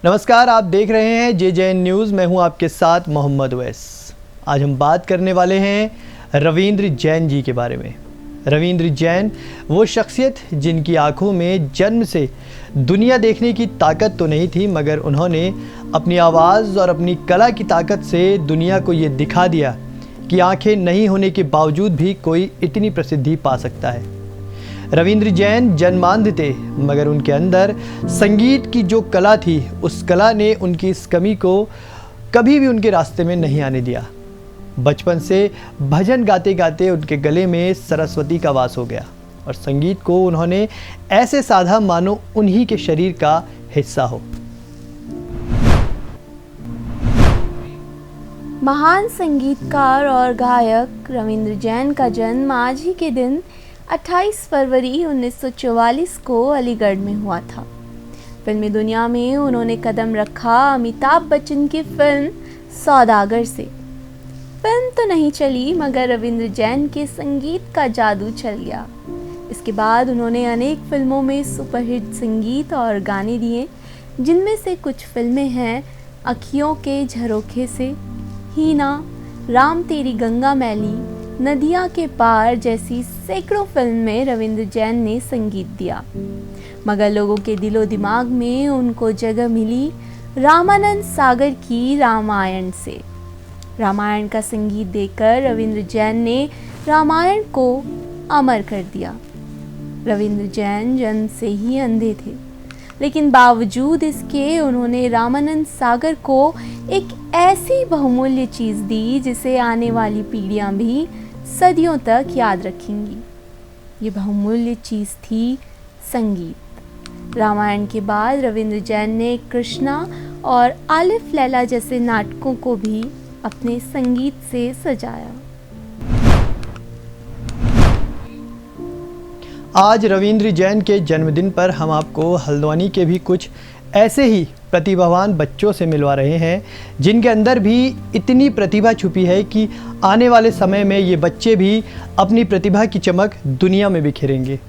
नमस्कार, आप देख रहे हैं JJN न्यूज़। मैं हूं आपके साथ मोहम्मद वैस। आज हम बात करने वाले हैं रविंद्र जैन जी के बारे में। रविंद्र जैन वो शख्सियत जिनकी आंखों में जन्म से दुनिया देखने की ताकत तो नहीं थी, मगर उन्होंने अपनी आवाज़ और अपनी कला की ताकत से दुनिया को ये दिखा दिया कि आंखें नहीं होने के बावजूद भी कोई इतनी प्रसिद्धि पा सकता है। रविंद्र जैन जन्मांध थे, मगर उनके अंदर संगीत की जो कला थी, उस कला ने उनकी इस कमी को कभी भी उनके रास्ते में नहीं आने दिया। बचपन से भजन गाते गाते उनके गले में सरस्वती का वास हो गया और संगीत को उन्होंने ऐसे साधा मानो उन्हीं के शरीर का हिस्सा हो। महान संगीतकार और गायक रविंद्र जैन का जन्म आज ही के दिन 28 फरवरी 1944 को अलीगढ़ में हुआ था। फिल्मी दुनिया में उन्होंने कदम रखा अमिताभ बच्चन की फिल्म सौदागर से। फिल्म तो नहीं चली, मगर रविंद्र जैन के संगीत का जादू चल गया। इसके बाद उन्होंने अनेक फिल्मों में सुपरहिट संगीत और गाने दिए, जिनमें से कुछ फिल्में हैं अखियों के झरोखे से, हीना, राम तेरी गंगा मैली, नदिया के पार जैसी सैकड़ों फिल्म में रविंद्र जैन ने संगीत दिया। मगर लोगों के दिलो दिमाग में उनको जगह मिली रामानंद सागर की रामायण से। रामायण का संगीत देकर रविंद्र जैन ने रामायण को अमर कर दिया। रविंद्र जैन जन्म से ही अंधे थे, लेकिन बावजूद इसके उन्होंने रामानंद सागर को एक ऐसी बहुमूल्य चीज़ दी जिसे आने वाली पीढ़ियां भी सदियों तक याद रखेंगी। ये बहुमूल्य चीज़ थी संगीत। रामायण के बाद रविंद्र जैन ने कृष्णा और आलिफ लैला जैसे नाटकों को भी अपने संगीत से सजाया। आज रविंद्र जैन के जन्मदिन पर हम आपको हल्द्वानी के भी कुछ ऐसे ही प्रतिभावान बच्चों से मिलवा रहे हैं, जिनके अंदर भी इतनी प्रतिभा छुपी है कि आने वाले समय में ये बच्चे भी अपनी प्रतिभा की चमक दुनिया में बिखेरेंगे।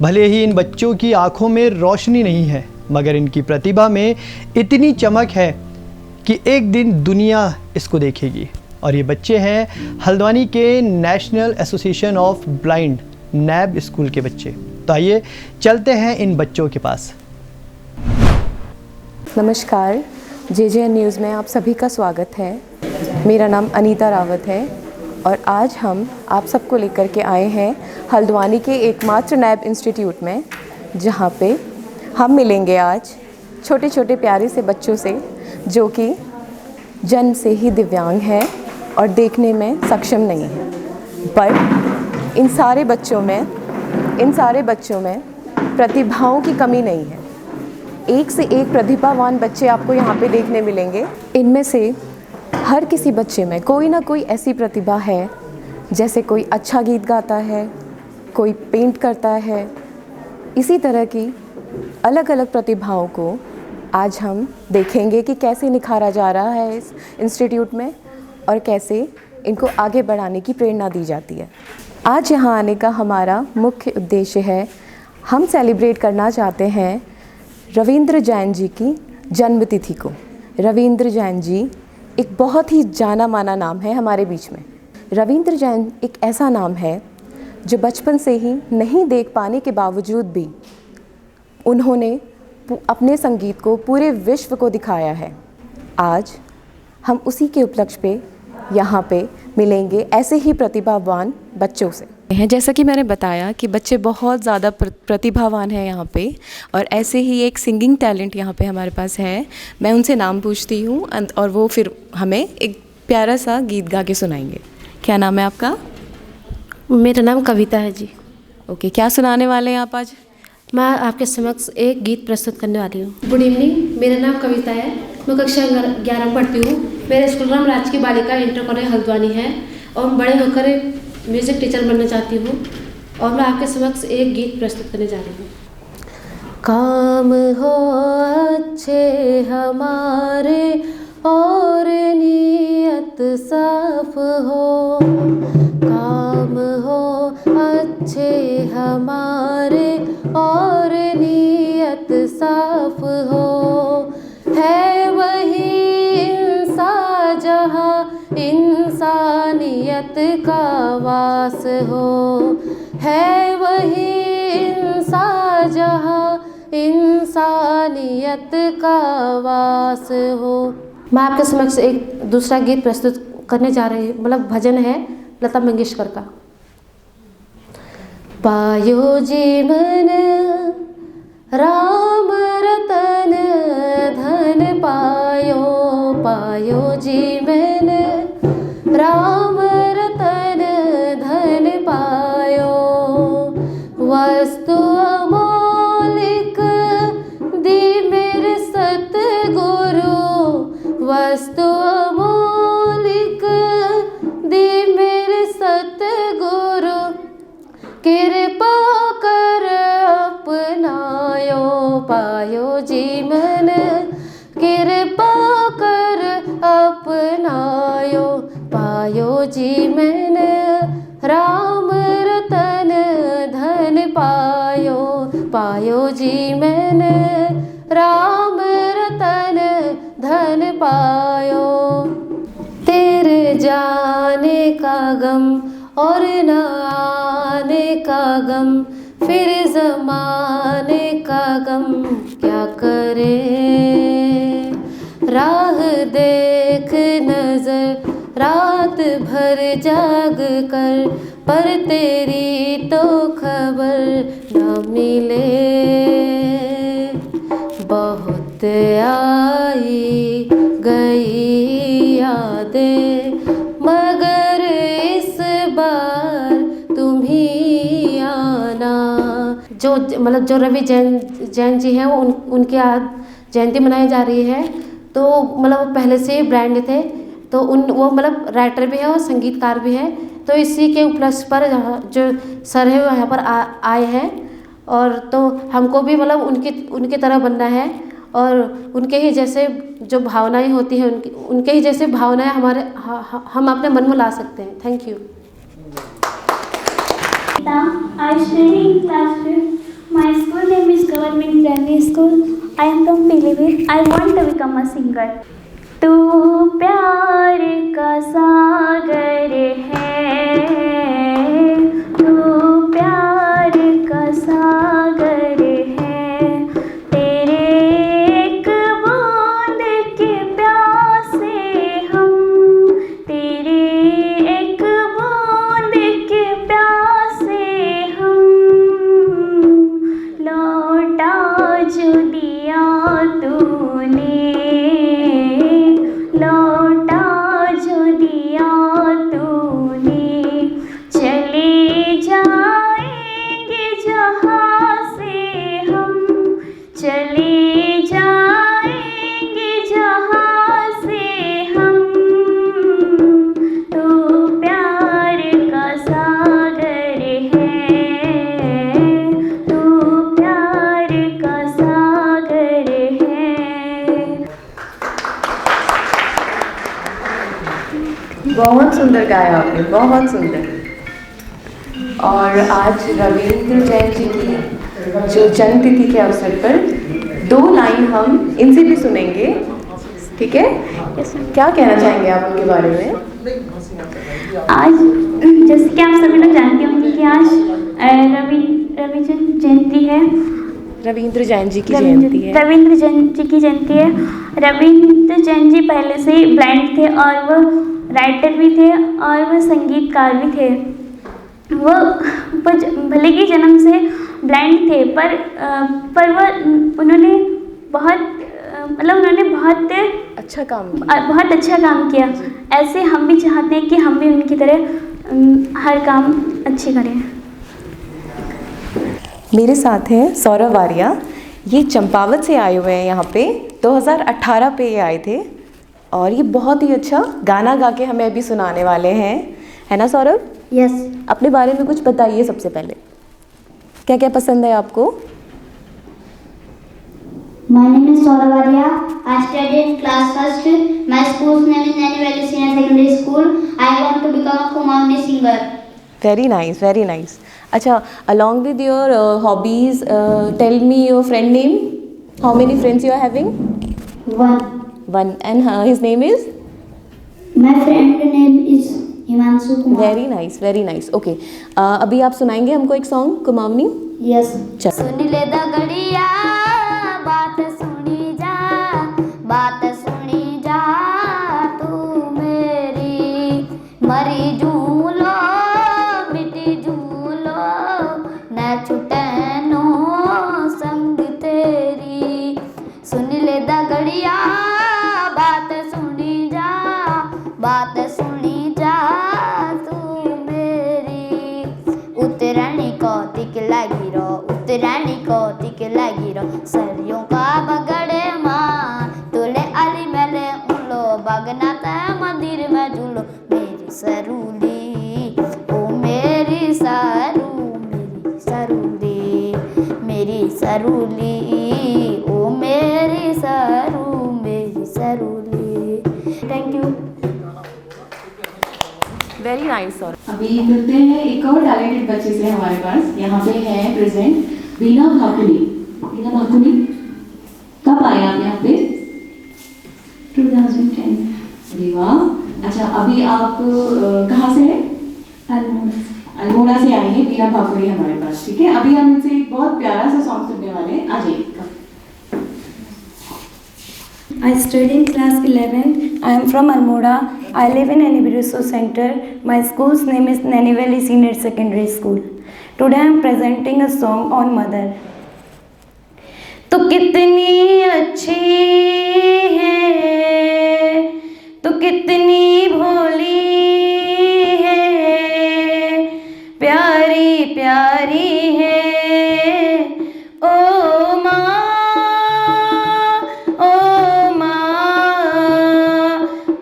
भले ही इन बच्चों की आंखों में रोशनी नहीं है, मगर इनकी प्रतिभा में इतनी चमक है कि एक दिन दुनिया इसको देखेगी। और ये बच्चे हैं हल्द्वानी के National Association of Blind NAB school के बच्चे। तो आइए चलते हैं इन बच्चों के पास। नमस्कार, JJN न्यूज़ में आप सभी का स्वागत है। मेरा नाम अनीता रावत है और आज हम आप सबको लेकर के आए हैं हल्द्वानी के एकमात्र नैब इंस्टीट्यूट में, जहाँ पे हम मिलेंगे आज छोटे छोटे प्यारे से बच्चों से जो कि जन्म से ही दिव्यांग हैं और देखने में सक्षम नहीं हैं। पर इन सारे बच्चों में प्रतिभाओं की कमी नहीं है। एक से एक प्रतिभावान बच्चे आपको यहाँ पे देखने मिलेंगे। इनमें से हर किसी बच्चे में कोई ना कोई ऐसी प्रतिभा है, जैसे कोई अच्छा गीत गाता है, कोई पेंट करता है। इसी तरह की अलग अलग प्रतिभाओं को आज हम देखेंगे कि कैसे निखारा जा रहा है इस इंस्टीट्यूट में और कैसे इनको आगे बढ़ाने की प्रेरणा दी जाती है। आज यहाँ आने का हमारा मुख्य उद्देश्य है, हम सेलिब्रेट करना चाहते हैं रविंद्र जैन जी की जन्मतिथि को। रविंद्र जैन जी एक बहुत ही जाना माना नाम है हमारे बीच में। रविंद्र जैन एक ऐसा नाम है जो बचपन से ही नहीं देख पाने के बावजूद भी उन्होंने अपने संगीत को पूरे विश्व को दिखाया है। आज हम उसी के उपलक्ष्य पे यहाँ पे मिलेंगे ऐसे ही प्रतिभावान बच्चों से। जैसा कि मैंने बताया कि बच्चे बहुत ज़्यादा प्रतिभावान हैं यहाँ पे, और ऐसे ही एक सिंगिंग टैलेंट यहाँ पे हमारे पास है। मैं उनसे नाम पूछती हूँ और वो फिर हमें एक प्यारा सा गीत गा के सुनाएंगे। क्या नाम है आपका? मेरा नाम कविता है जी। ओके, क्या सुनाने वाले हैं आप आज? मैं आपके समक्ष एक गीत प्रस्तुत करने वाली हूँ। गुड इवनिंग, मेरा नाम कविता है। मैं कक्षा 11 में पढ़ती हूँ। मेरा स्कूल नाम राजकीय बालिका इंटर कॉलेज हल्द्वानी है और बड़े होकर म्यूज़िक टीचर बनना चाहती हूँ और मैं आपके समक्ष एक गीत प्रस्तुत करने जा रही हूँ। काम हो अच्छे हमारे और नीयत साफ हो, काम हो अच्छे हमारे और नीयत साफ हो, का वास हो, है वही इंसान जहाँ इंसानियत का वास हो। मैं आपके समक्ष एक दूसरा गीत प्रस्तुत करने जा रही हूँ, मतलब भजन है लता मंगेशकर का। पायो जीवन राम रतन धन पायो, पायो जीवन राम रतन धन पायो, वस्तु अमोलिक दी मेरे सतगुरु, वस्तु अमोलिक दी मेरे सतगुरु, कृपा कर अपनायो, पायो जीवन कृपा कर अपनायो, पायो जीवन राम रतन धन पायो, पायो जीवन राम रतन धन पायो। तेरे जाने का गम और न आने का गम, फिर ज़माने का गम क्या करे, राह देख नजर रात भर जाग कर, पर तेरी तो खबर न मिले, बहुत आई गई यादें मगर इस बार तुम ही आना। जो मतलब जो रवि जैन जी हैं वो उनकी आज जयंती मनाई जा रही है। तो मतलब वो पहले से ब्रांड थे, तो वो मतलब राइटर भी है और संगीतकार भी है। तो इसी के उपलक्ष्य पर जो सर है वो यहाँ पर आए हैं, और तो हमको भी मतलब उनकी तरह बनना है, और उनके ही जैसे जो भावनाएं होती हैं उनके ही जैसे भावनाएं हम अपने मन में ला सकते हैं। Thank you. I study in class 5. My school name is Government Primary School. I am from Pilibhit. I want to become a singer. तू प्यार का सागर है, तू प्यार का सागर है, तेरे एक बूंद के प्यासे हम, तेरे एक बूंद के प्यासे हम, लौटा जो दिया तूने, लौटा जो दिया तूने, चले जाएंगे जहाँ से हम, चले जाएंगे जहाँ से हम, तो प्यार का सागर है, तो प्यार का सागर है। बहुत सुंदर गाया आपने, बहुत सुंदर। और आज रविंद्र जैन जी की जो जन्म तिथि के अवसर पर 2 लाइन हम इनसे भी सुनेंगे, ठीक है? क्या कहना चाहेंगे आप उनके बारे में? आज जैसे कि आप सभी लोग जानते होंगे कि आज रवि जयंती है, रविंद्र जैन जी की जयंती है। रविंद्र जैन जी की जयंती है। रविंद्र जैन जी पहले से ही ब्लाइंड थे, और वह राइटर भी थे और वह संगीतकार भी थे। वो भले ही जन्म से ब्लाइंड थे, पर वह उन्होंने बहुत अच्छा काम किया। ऐसे हम भी चाहते हैं कि हम भी उनकी तरह हर काम अच्छे करें। मेरे साथ हैं सौरभ आर्या, ये चंपावत से आए हुए हैं यहाँ पे। 2018 पे ये आए थे, और ये बहुत ही अच्छा गाना गा के हमें अभी सुनाने वाले हैं, है ना सौरभ? यस। अपने बारे में कुछ बताइए। सबसे पहले क्या क्या पसंद है आपको? My name is Saurav Arya. I study in class 1st. My school's name is Nani Valley Senior Secondary School. I want to become a Kumauni singer. Very nice, very nice. अच्छा, along with your hobbies, tell me your friend name. How many friends you are having? One. One. And his name is? My friend name is Himanshu Kumar. Very nice. Okay, अभी आप सुनाएंगे हमको एक song Kumaoni? Yes. चल। सुन ले दगड़िया बात सुनी जा, बात सुनी जा तू मेरी, मरी झूलो मिटी झूलो न छुटे नो संग तेरी। सुन ले दगड़िया बात सुनी जा, बात सुनी जा तू मेरी। उतरानी कौतिक लगी रो, उतरानी कौतिक लगी रो, सरियों का बगड़े माँ तुले अली मेले उलो, बगना ते मंदिर में झूलो मेरी सरूली, ओ मेरी सरू, मेरी सरूली, मेरी सरूली, ओ मेरी सरू, मेरी Saruli. Thank you. Very nice sir. अभी मिलते हैं एक और टैलेंटेड बच्चे से हमारे पास। यहाँ पे है प्रेजेंट बीना भाकुनी। बीना भाकुनी, कब आए आप यहाँ पे? 2010। अरे वाह, अच्छा अभी आप कहाँ से हैं? अल्मोड़ा से आई हैं बीना भाकुनी हमारे पास, ठीक है। अभी हम इनसे एक बहुत प्यारा सा सॉन्ग सुनने वाले हैं, आ जाइए। I study in class 11th. I am from Almora. I live in Enibiruso Center. My school's name is Nani Valley Senior Secondary School. Today I am presenting a song on mother. तो कितनी अच्छी है, तो कितनी भोली है, प्यारी प्यारी है ओ माँ, ओ माँ,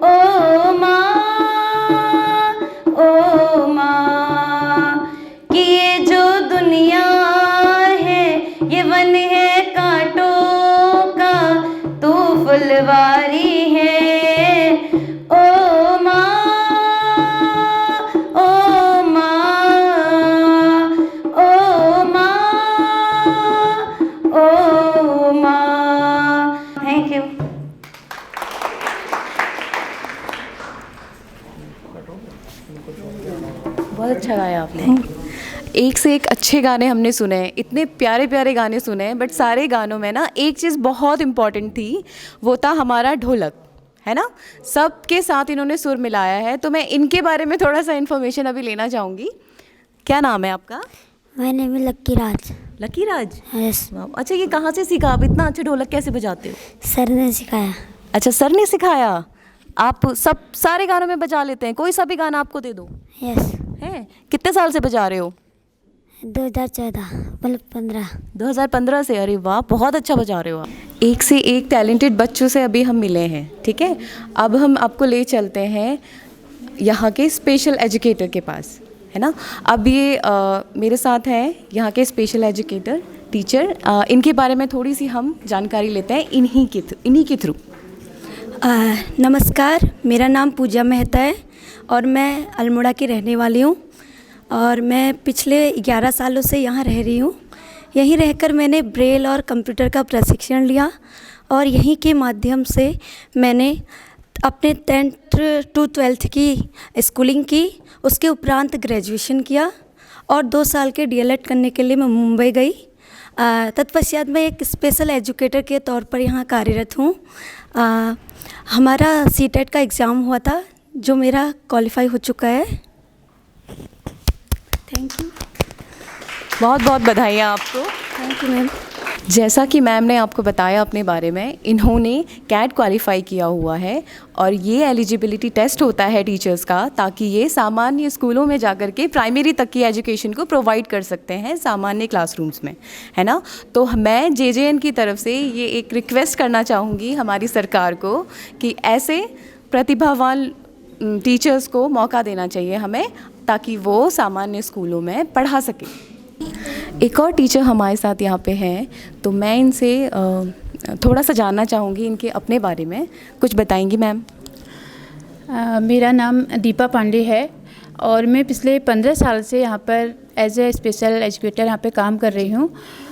ओ माँ, ओ माँ। कि ये जो दुनिया है ये वन है कांटों का, तू फुलवारी है ओ माँ, ओ माँ, ओ माँ, ओ माँ। Thank you. बहुत अच्छा गाया आपने। एक से एक अच्छे गाने हमने सुने हैं, इतने प्यारे प्यारे गाने सुने हैं, बट सारे गानों में ना एक चीज़ बहुत इम्पॉर्टेंट थी, वो था हमारा ढोलक, है ना। सबके साथ इन्होंने सुर मिलाया है, तो मैं इनके बारे में थोड़ा सा इन्फॉर्मेशन अभी लेना चाहूँगी। क्या नाम है आपका? My name is lucky Raj. Lucky Raj. Yes. अच्छा, ये कहाँ से सीखा? आप इतना अच्छा ढोलक कैसे बजाते हो? सर ने सिखाया। अच्छा, सर ने सिखाया। आप सब सारे गानों में बजा लेते हैं? कोई सा भी गाना आपको दे दो। यस। हैं? कितने साल से बजा रहे हो? 2014 मतलब 15। 2015 से। अरे वाह, बहुत अच्छा बजा रहे हो आप। एक से एक टैलेंटेड बच्चों से अभी हम मिले हैं, ठीक है। अब हम आपको ले चलते हैं यहाँ के स्पेशल एजुकेटर के पास, है ना। अब ये मेरे साथ हैं यहाँ के स्पेशल एजुकेटर टीचर। इनके बारे में थोड़ी सी हम जानकारी लेते हैं इन्हीं के थ्रू। नमस्कार, मेरा नाम पूजा मेहता है और मैं अल्मोड़ा की रहने वाली हूँ और मैं पिछले 11 सालों से यहाँ रह रही हूँ। यहीं रहकर मैंने ब्रेल और कंप्यूटर का प्रशिक्षण लिया और यहीं के माध्यम से मैंने अपने 10th to 12th की स्कूलिंग की। उसके उपरांत ग्रेजुएशन किया और 2 साल के DLED करने के लिए मैं मुंबई गई। तत्पश्चात मैं एक स्पेशल एजुकेटर के तौर पर यहाँ कार्यरत हूँ। हमारा CTET का एग्ज़ाम हुआ था जो मेरा क्वालिफाई हो चुका है। Thank you. बहुत बहुत बधाइयाँ आपको। Thank you ma'am. जैसा कि मैम ने आपको बताया अपने बारे में, इन्होंने कैट क्वालिफाई किया हुआ है और ये एलिजिबिलिटी टेस्ट होता है टीचर्स का, ताकि ये सामान्य स्कूलों में जाकर के प्राइमरी तक की एजुकेशन को प्रोवाइड कर सकते हैं सामान्य क्लासरूम्स में, है ना। तो मैं JJN की तरफ से ये एक रिक्वेस्ट करना चाहूँगी हमारी सरकार को कि ऐसे प्रतिभावान टीचर्स को मौका देना चाहिए हमें, ताकि वो सामान्य स्कूलों में पढ़ा सकें। एक और टीचर हमारे साथ यहाँ पे हैं, तो मैं इनसे थोड़ा सा जानना चाहूँगी इनके अपने बारे में। कुछ बताएंगी मैम? मेरा नाम दीपा पांडे है और मैं पिछले 15 साल से यहाँ पर एज ए स्पेशल एजुकेटर यहाँ पे काम कर रही हूँ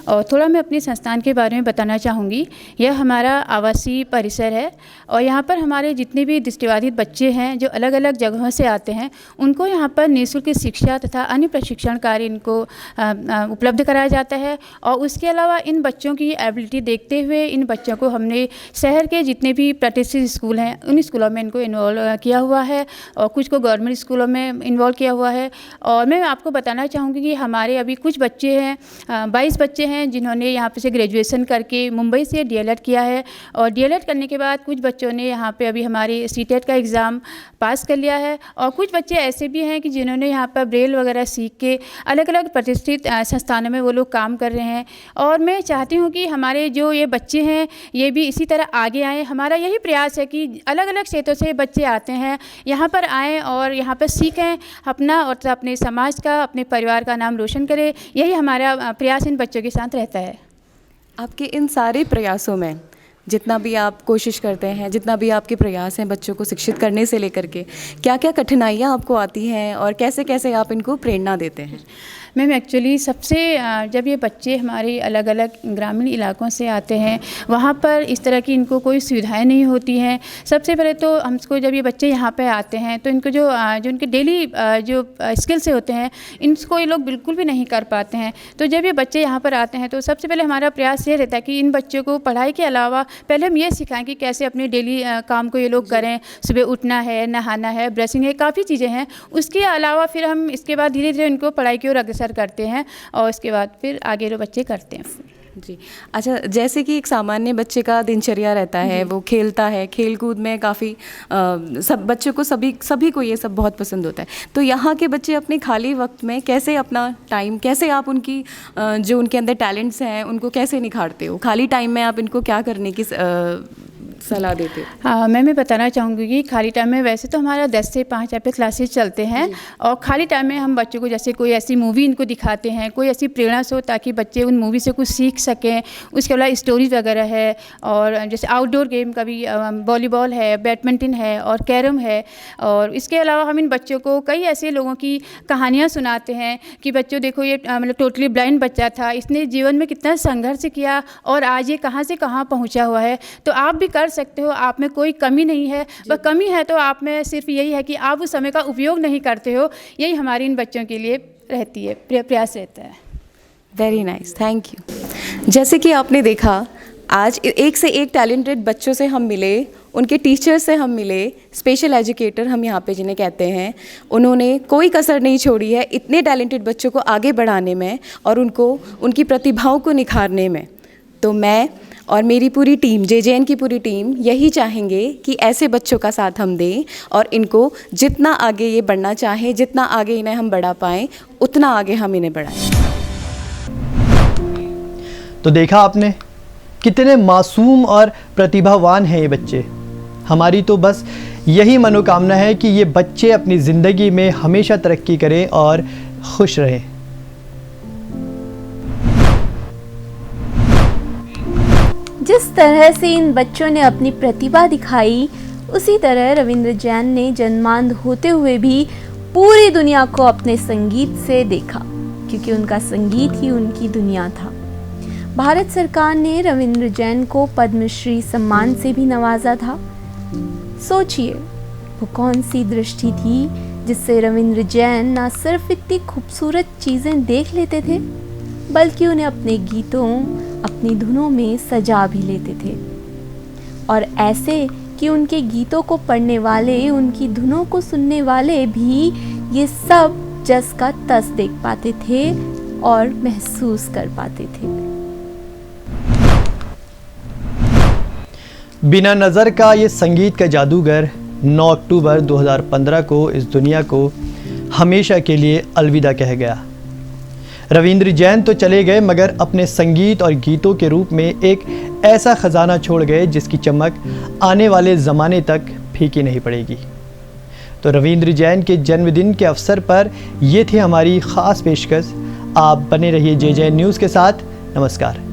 और थोड़ा मैं अपने संस्थान के बारे में बताना चाहूँगी। यह हमारा आवासीय परिसर है और यहाँ पर हमारे जितने भी दृष्टिबाधित बच्चे हैं जो अलग अलग जगहों से आते हैं, उनको यहाँ पर निःशुल्क शिक्षा तथा अन्य प्रशिक्षण कार्य इनको उपलब्ध कराया जाता है। और उसके अलावा इन बच्चों की एबिलिटी देखते हुए इन बच्चों को हमने शहर के जितने भी प्रतिष्ठित स्कूल हैं उन स्कूलों में इनको इन्वॉल्व किया हुआ है और कुछ को गवर्नमेंट स्कूलों में इन्वॉल्व किया हुआ है। और मैं आपको बताना चाहूँगी कि हमारे अभी कुछ बच्चे हैं, 22 बच्चे हैं जिन्होंने यहाँ पे से ग्रेजुएशन करके मुंबई से DLED किया है। और DLED करने के बाद कुछ बच्चों ने यहाँ पे अभी हमारे CTET का एग्ज़ाम पास कर लिया है। और कुछ बच्चे ऐसे भी हैं कि जिन्होंने यहाँ पर ब्रेल वगैरह सीख के अलग अलग प्रतिष्ठित संस्थानों में वो लोग काम कर रहे हैं। और मैं चाहती हूँ कि हमारे जो ये बच्चे हैं ये भी इसी तरह आगे आएँ। हमारा यही प्रयास है कि अलग अलग क्षेत्रों से बच्चे आते हैं, यहाँ पर आएँ और यहाँ पर सीखें, अपना और अपने समाज का, अपने परिवार का नाम रोशन करें। यही हमारा प्रयास इन बच्चों के साथ रहता है। आपके इन सारे प्रयासों में जितना भी आप कोशिश करते हैं, जितना भी आपके प्रयास हैं बच्चों को शिक्षित करने से लेकर के, क्या क्या कठिनाइयाँ आपको आती हैं और कैसे कैसे आप इनको प्रेरणा देते हैं? मैम एक्चुअली सबसे जब ये बच्चे हमारे अलग अलग ग्रामीण इलाकों से आते हैं, वहाँ पर इस तरह की इनको कोई सुविधाएं नहीं होती हैं। सबसे पहले तो हमको जब ये बच्चे यहाँ पे आते हैं तो इनको जो उनके डेली जो स्किल्स होते हैं इनको ये लोग बिल्कुल भी नहीं कर पाते हैं। तो जब ये बच्चे यहाँ पर आते हैं तो सबसे पहले हमारा प्रयास ये रहता है कि इन बच्चों को पढ़ाई के अलावा पहले हम ये सिखाएं कि कैसे अपने डेली काम को ये लोग करें। सुबह उठना है, नहाना है, ब्रशिंग है, काफ़ी चीज़ें हैं। उसके अलावा फिर हम इसके बाद धीरे धीरे इनको पढ़ाई की ओर अग्रसर करते हैं और उसके बाद फिर आगे जो बच्चे करते हैं। जी अच्छा, जैसे कि एक सामान्य बच्चे का दिनचर्या रहता है, वो खेलता है, खेल कूद में काफ़ी सब बच्चों को सभी को ये सब बहुत पसंद होता है। तो यहाँ के बच्चे अपने खाली वक्त में कैसे अपना टाइम, कैसे आप उनकी जो उनके अंदर टैलेंट्स हैं उनको कैसे निखारते हो? खाली टाइम में आप इनको क्या करने की सलाह देते हो? हाँ, मैं बताना चाहूँगी कि खाली टाइम में वैसे तो हमारा 10 से 5 यहाँ पे क्लासेस चलते हैं और खाली टाइम में हम बच्चों को जैसे कोई ऐसी मूवी इनको दिखाते हैं, कोई ऐसी प्रेरणा से हो ताकि बच्चे उन मूवी से कुछ सीख सकें। उसके अलावा स्टोरीज वगैरह है और जैसे आउटडोर गेम का भी वॉलीबॉल है, बैडमिंटन है और कैरम है। और इसके अलावा हम इन बच्चों को कई ऐसे लोगों की कहानियाँ सुनाते हैं कि बच्चों देखो ये मतलब टोटली ब्लाइंड बच्चा था, इसने जीवन में कितना संघर्ष किया और आज ये कहाँ से कहाँ पहुँचा हुआ है। तो आप भी कर सकते हो, आप में कोई कमी नहीं है। वह कमी है तो आप में सिर्फ यही है कि आप उस समय का उपयोग नहीं करते हो। यही हमारी इन बच्चों के लिए रहती है, प्रयास रहता है। Very nice, thank you. जैसे कि आपने देखा आज एक से एक टैलेंटेड बच्चों से हम मिले, उनके टीचर से हम मिले, स्पेशल एजुकेटर हम यहाँ पे जिन्हें कहते हैं, उन्होंने कोई कसर नहीं छोड़ी है इतने टैलेंटेड बच्चों को आगे बढ़ाने में और उनको उनकी प्रतिभाओं को निखारने में। तो मैं और मेरी पूरी टीम, JJN की पूरी टीम यही चाहेंगे कि ऐसे बच्चों का साथ हम दें और इनको जितना आगे ये बढ़ना चाहें, जितना आगे इन्हें हम बढ़ा पाएँ, उतना आगे हम इन्हें बढ़ाएं। तो देखा आपने कितने मासूम और प्रतिभावान हैं ये बच्चे। हमारी तो बस यही मनोकामना है कि ये बच्चे अपनी ज़िंदगी में हमेशा तरक्की करें और खुश रहें। जिस तरह से इन बच्चों ने अपनी प्रतिभा दिखाई, उसी तरह रविंद्र जैन ने जन्मांध होते हुए भी पूरी दुनिया को अपने संगीत से देखा, क्योंकि उनका संगीत ही उनकी दुनिया था। भारत सरकार ने रविंद्र जैन को पद्मश्री सम्मान से भी नवाजा था। सोचिए वो कौन सी दृष्टि थी जिससे रविंद्र जैन न सिर्फ इतनी खूबसूरत चीज़ें देख लेते थे, बल्कि उन्हें अपने गीतों, अपनी धुनों में सजा भी लेते थे। और ऐसे कि उनके गीतों को पढ़ने वाले, उनकी धुनों को सुनने वाले भी ये सब जस का तस देख पाते थे और महसूस कर पाते थे। बिना नज़र का ये संगीत का जादूगर 9 अक्टूबर 2015 को इस दुनिया को हमेशा के लिए अलविदा कह गया। रविंद्र जैन तो चले गए, मगर अपने संगीत और गीतों के रूप में एक ऐसा खजाना छोड़ गए जिसकी चमक आने वाले ज़माने तक फीकी नहीं पड़ेगी। तो रविंद्र जैन के जन्मदिन के अवसर पर ये थी हमारी ख़ास पेशकश। आप बने रहिए JJN न्यूज़ के साथ। नमस्कार।